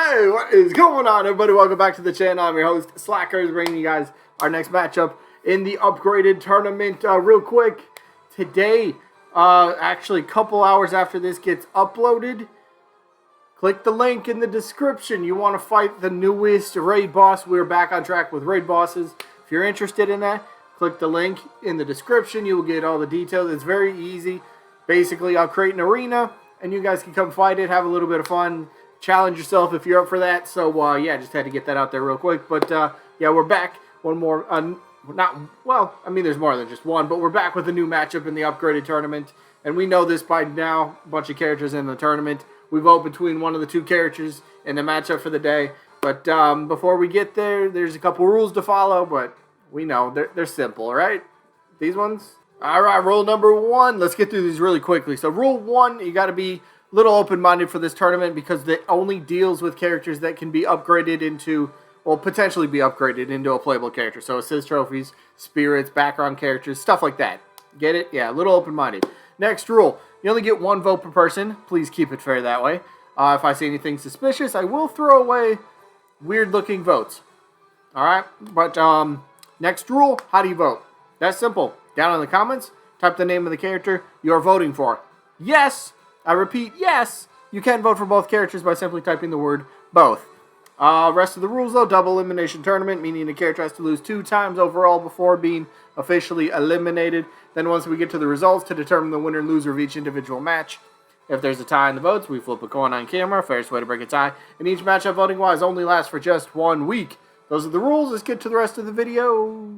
Hey, what is going on, everybody? Welcome back to the channel. I'm your host, Slackers, bringing you guys our next matchup in the upgraded tournament. Real quick, today, actually a couple hours after this gets uploaded, click the link in the description. You want to fight the newest raid boss. We're back on track with raid bosses. If you're interested in that, click the link in the description. You will get all the details. It's very easy. Basically, I'll create an arena, and you guys can come fight it, have a little bit of fun. Challenge yourself if you're up for that. So, yeah, just had to get that out there real quick. But, yeah, we're back. One more, there's more than just one. But we're back with a new matchup in the upgraded tournament. And we know this by now. A bunch of characters in the tournament. We vote between one of the two characters in the matchup for the day. But before we get there, there's a couple rules to follow. But we know they're simple, right? These ones? All right, rule number one. Let's get through these really quickly. So, rule one, you got to be little open-minded for this tournament because it only deals with characters that can be upgraded into, well, potentially be upgraded into a playable character. So assist trophies, spirits, background characters, stuff like that. Get it? Yeah, a little open-minded. Next rule, you only get one vote per person. Please keep it fair that way. If I see anything suspicious, I will throw away weird-looking votes. All right? But next rule, how do you vote? That's simple. Down in the comments, type the name of the character you're voting for. Yes! I repeat, yes, you can vote for both characters by simply typing the word both. Rest of the rules, though, double elimination tournament, meaning the character has to lose 2 times overall before being officially eliminated. Then once we get to the results to determine the winner and loser of each individual match. If there's a tie in the votes, we flip a coin on camera, fairest way to break a tie. And each matchup voting-wise only lasts for just 1 week. Those are the rules. Let's get to the rest of the video.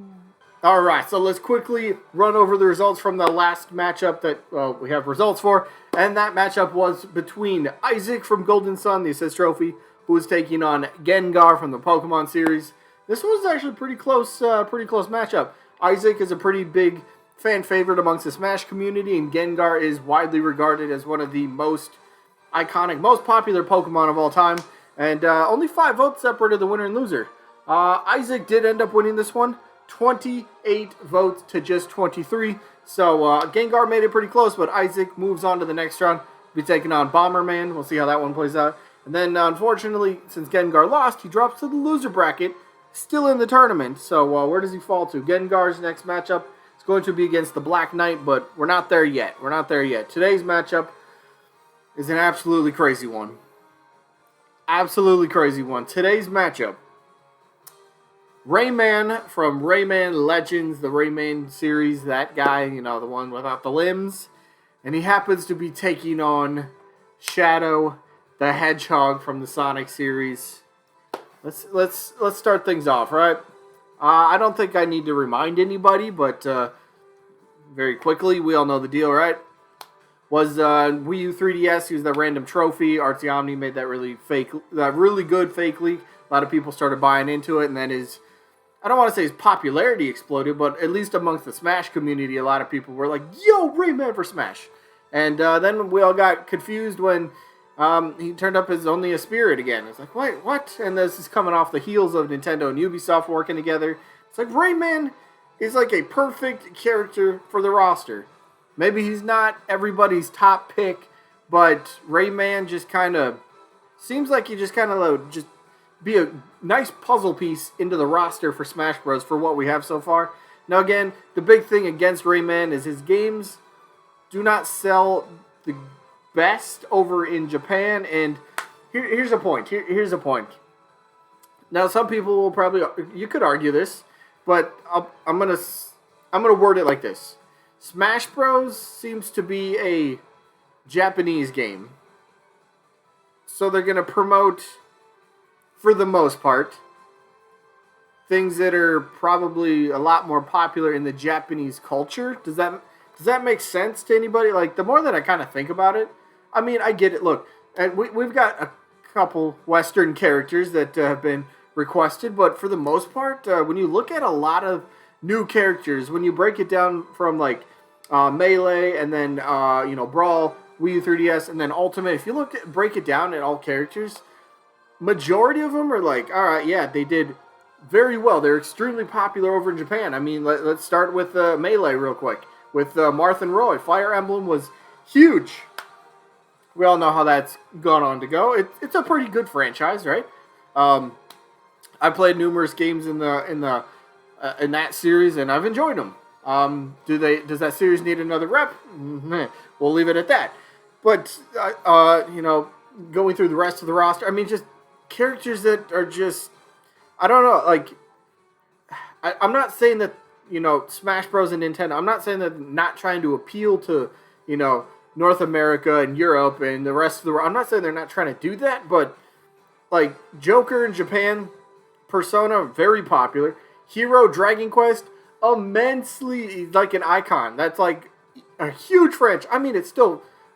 Alright, so let's quickly run over the results from the last matchup that we have results for. And that matchup was between Isaac from Golden Sun, the assist trophy, who was taking on Gengar from the Pokemon series. This was actually pretty close matchup. Isaac is a pretty big fan favorite amongst the Smash community, and Gengar is widely regarded as one of the most iconic, most popular Pokemon of all time. And only 5 votes separated the winner and loser. Isaac did end up winning this one. 28 votes to just 23. So Gengar made it pretty close, but Isaac moves on to the next round. Be taking on Bomberman. We'll see how that one plays out. And then, unfortunately, since Gengar lost, he drops to the loser bracket, still in the tournament. So where does he fall to? Gengar's next matchup is going to be against the Black Knight, but we're not there yet. We're not there yet. Today's matchup is an absolutely crazy one. Absolutely crazy one. Today's matchup, Rayman from Rayman Legends, the Rayman series, that guy, you know, the one without the limbs. And he happens to be taking on Shadow the Hedgehog from the Sonic series. Let's start things off, right? I don't think I need to remind anybody, but very quickly, we all know the deal, right? Was Wii U 3DS, he was the random trophy. Artsy Omni made that really good fake leak. A lot of people started buying into it, and then I don't want to say his popularity exploded, but at least amongst the Smash community, a lot of people were like, yo, Rayman for Smash. And then we all got confused when he turned up as only a spirit again. It's like, wait, what? And this is coming off the heels of Nintendo and Ubisoft working together. It's like Rayman is like a perfect character for the roster. Maybe he's not everybody's top pick, but Rayman just kind of seems like he just kind of just be a nice puzzle piece into the roster for Smash Bros. For what we have so far. Now again, the big thing against Rayman is his games do not sell the best over in Japan, and here's a point. Here's a point. Now some people will probably, you could argue this, but I'm gonna word it like this. Smash Bros. Seems to be a Japanese game. So they're gonna promote, for the most part, things that are probably a lot more popular in the Japanese culture. Does that make sense to anybody? Like, the more that I kind of think about it, I mean, I get it. Look, and we've got a couple Western characters that have been requested, but for the most part, when you look at a lot of new characters, when you break it down from, like, Melee, and then, Brawl, Wii U 3DS, and then Ultimate, if you break it down at all characters, majority of them are like, all right, yeah, they did very well. They're extremely popular over in Japan. I mean, let's start with Melee real quick. With Marth and Roy, Fire Emblem was huge. We all know how that's gone on to go. It's a pretty good franchise, right? Um, I played numerous games in that series, and I've enjoyed them. Does that series need another rep? We'll leave it at that. But going through the rest of the roster, I mean, just characters that are just, I don't know, like, I'm not saying that, Smash Bros. And Nintendo, I'm not saying that not trying to appeal to, North America and Europe and the rest of the world. I'm not saying they're not trying to do that, but, like, Joker in Japan, Persona, very popular. Hero, Dragon Quest, immensely, like, an icon. That's, like, a huge franchise. I mean,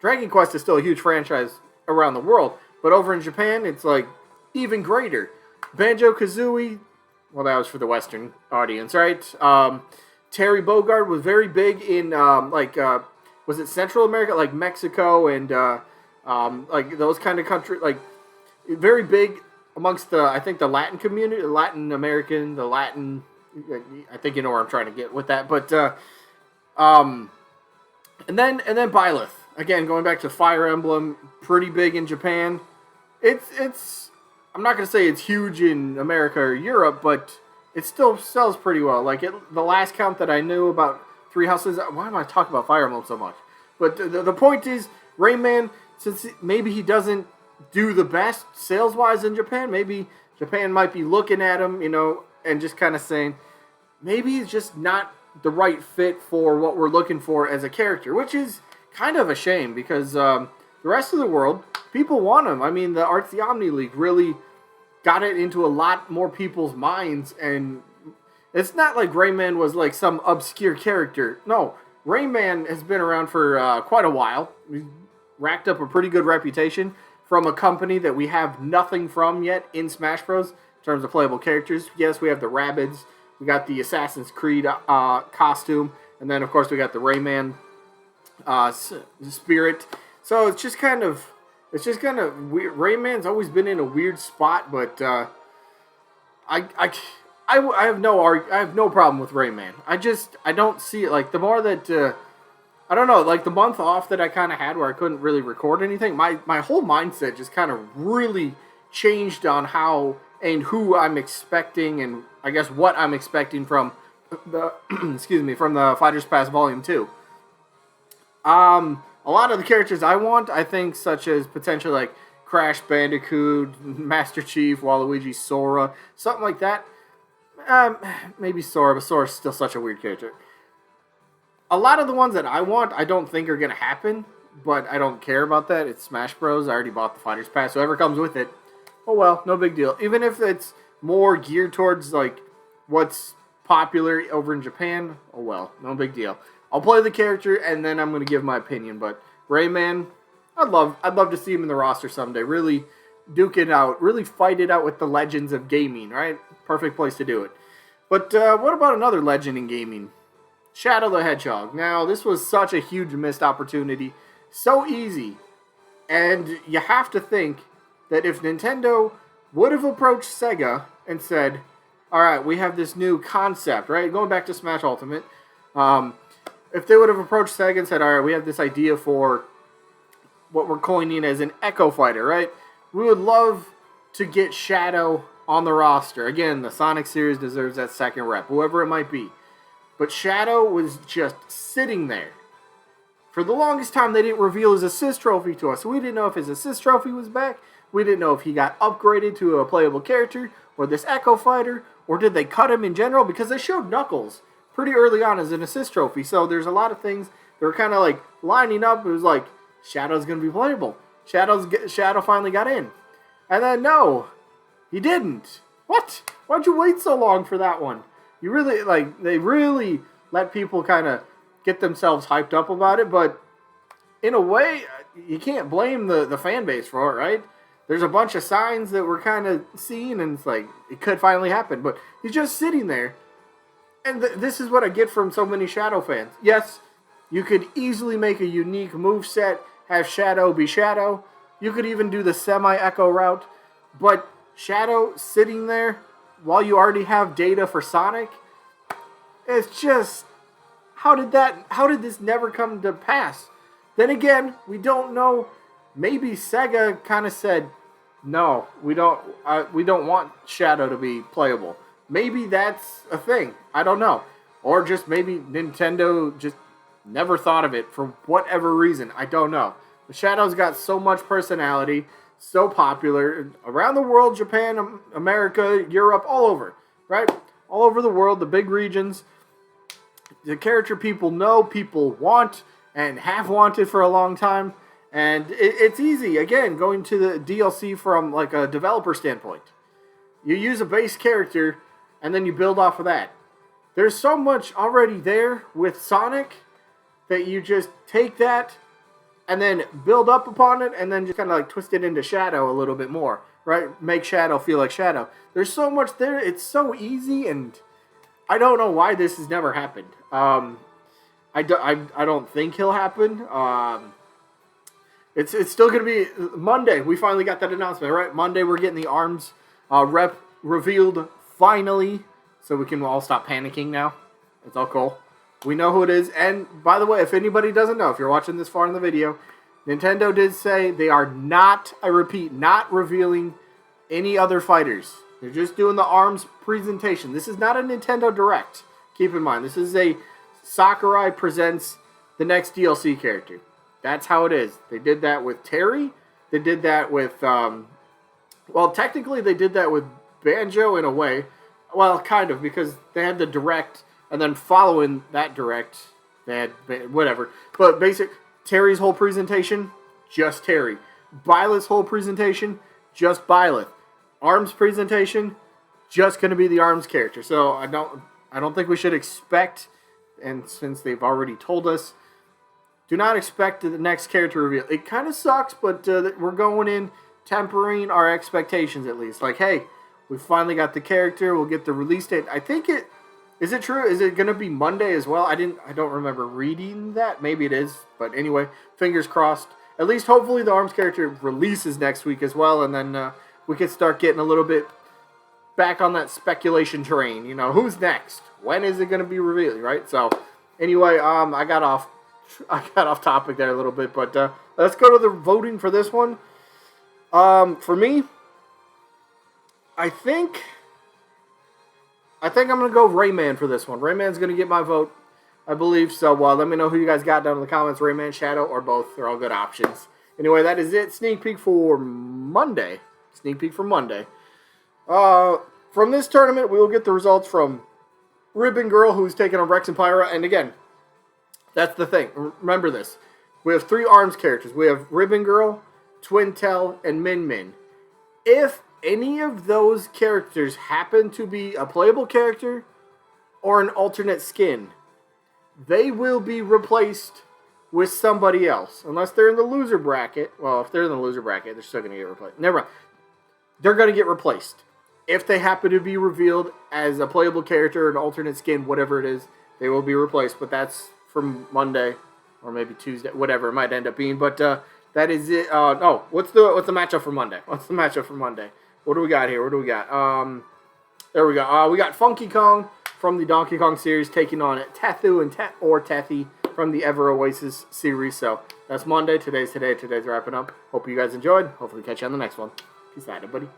Dragon Quest is still a huge franchise around the world, but over in Japan, it's, like, even greater. Banjo-Kazooie, well, that was for the Western audience, right? Terry Bogard was very big in, was it Central America? Like Mexico and, like, those kind of countries. Like, very big amongst I think, the Latin community, the Latin American, the Latin, I think you know where I'm trying to get with that. But, and then Byleth. Again, going back to Fire Emblem, pretty big in Japan. It's I'm not going to say it's huge in America or Europe, but it still sells pretty well. Like, the last count that I knew about Three Houses, why am I talking about Fire Emblem so much? But the point is, Rayman, since maybe he doesn't do the best sales-wise in Japan, maybe Japan might be looking at him, and just kind of saying, maybe he's just not the right fit for what we're looking for as a character, which is kind of a shame, because the rest of the world, people want him. I mean, the Artsy Omni League really got it into a lot more people's minds, and it's not like Rayman was like some obscure character. No, Rayman has been around for quite a while. He's racked up a pretty good reputation from a company that we have nothing from yet in Smash Bros. In terms of playable characters. Yes, we have the Rabbids, we got the Assassin's Creed costume, and then of course we got the Rayman spirit. So it's just kind of weird. Rayman's always been in a weird spot, but I have no problem with Rayman. I don't see it. Like, the more that I don't know, like the month off that I kind of had where I couldn't really record anything, my whole mindset just kind of really changed on how and who I'm expecting, and I guess what I'm expecting from the from the Fighters Pass Volume 2. A lot of the characters I want, I think, such as potentially like Crash Bandicoot, Master Chief, Waluigi, Sora, something like that. Maybe Sora, but Sora's still such a weird character. A lot of the ones that I want, I don't think are going to happen, but I don't care about that. It's Smash Bros. I already bought the Fighters Pass. Whoever comes with it, oh well, no big deal. Even if it's more geared towards like what's popular over in Japan, oh well, no big deal. I'll play the character and then I'm going to give my opinion. But Rayman, I'd love to see him in the roster someday. Really duke it out, really fight it out with the legends of gaming. Right, perfect place to do it. But what about another legend in gaming? Shadow the Hedgehog. Now, this was such a huge missed opportunity. So easy. And you have to think that if Nintendo would have approached Sega and said, alright, we have this new concept, right? Going back to Smash Ultimate. If they would have approached Sega and said, alright, we have this idea for what we're coining as an Echo Fighter, right? We would love to get Shadow on the roster. Again, the Sonic series deserves that second rep, whoever it might be. But Shadow was just sitting there. For the longest time, they didn't reveal his assist trophy to us. So we didn't know if his assist trophy was back. We didn't know if he got upgraded to a playable character, or this Echo Fighter, or did they cut him in general? Because they showed Knuckles pretty early on as an assist trophy. So there's a lot of things that were kind of like lining up. It was like, Shadow's going to be playable. Shadow finally got in. And then, no, he didn't. What? Why'd you wait so long for that one? You really, they really let people kind of get themselves hyped up about it, but in a way, you can't blame the fan base for it, right? There's a bunch of signs that we're kind of seeing, and it's like, it could finally happen, but he's just sitting there, and this is what I get from so many Shadow fans. Yes, you could easily make a unique moveset, have Shadow be Shadow, you could even do the semi-Echo route, but Shadow sitting there, while you already have data for Sonic, it's just, how did this never come to pass? Then again, we don't know maybe Sega kind of said, no, we don't want Shadow to be playable. Maybe that's a thing. I don't know. Or just maybe Nintendo just never thought of it for whatever reason. I don't know. But Shadow's got so much personality, so popular around the world, Japan, America, Europe, all over, right? All over the world, the big regions. The character people know, people want, and have wanted for a long time. And it's easy, again, going to the DLC from like a developer standpoint. You use a base character, and then you build off of that. There's so much already there with Sonic that you just take that and then build up upon it and then just kind of like twist it into Shadow a little bit more, right? Make Shadow feel like Shadow. There's so much there. It's so easy, and I don't know why this has never happened. I don't think he'll happen. It's still going to be Monday. We finally got that announcement, right? Monday we're getting the ARMS rep revealed finally, so we can all stop panicking now. It's all cool. We know who it is. And by the way, if anybody doesn't know, if you're watching this far in the video, Nintendo did say they are not, I repeat, not revealing any other fighters. They're just doing the ARMS presentation. This is not a Nintendo Direct. Keep in mind, this is a Sakurai presents the next DLC character. That's how it is. They did that with Terry. They did that with, well, technically they did that with Banjo in a way. Well, kind of, because they had the Direct, and then following that Direct, they had whatever. But Terry's whole presentation, just Terry. Byleth's whole presentation, just Byleth. ARMS presentation, just going to be the ARMS character. So I don't think we should expect, and since they've already told us, do not expect the next character reveal. It kind of sucks, but we're going in tempering our expectations at least. Like, hey, we finally got the character. We'll get the release date. I think is it true? Is it going to be Monday as well? I don't remember reading that. Maybe it is. But anyway, fingers crossed. At least hopefully the ARMS character releases next week as well. And then we can start getting a little bit back on that speculation train. You know, who's next? When is it going to be revealed, right? So anyway, I got off topic there a little bit. But let's go to the voting for this one. For me, I think I'm going to go Rayman for this one. Rayman's going to get my vote, I believe. So let me know who you guys got down in the comments. Rayman, Shadow, or both. They're all good options. Anyway, that is it. Sneak peek for Monday. From this tournament, we will get the results from Ribbon Girl, who's taking on Rex and Pyra. And again, that's the thing. Remember this. We have 3 ARMS characters. We have Ribbon Girl, Twintel, and Min Min. If any of those characters happen to be a playable character or an alternate skin, they will be replaced with somebody else. Unless they're in the loser bracket. Well, if they're in the loser bracket, they're still going to get replaced. Never mind. They're going to get replaced. If they happen to be revealed as a playable character, an alternate skin, whatever it is, they will be replaced. But that's from Monday or maybe Tuesday, whatever it might end up being. But that is it. What's the matchup for Monday? What do we got here? There we go. We got Funky Kong from the Donkey Kong series taking on Tethu and Tethy from the Ever Oasis series. So that's Monday. Today's wrapping up. Hope you guys enjoyed. Hopefully catch you on the next one. Peace out, everybody.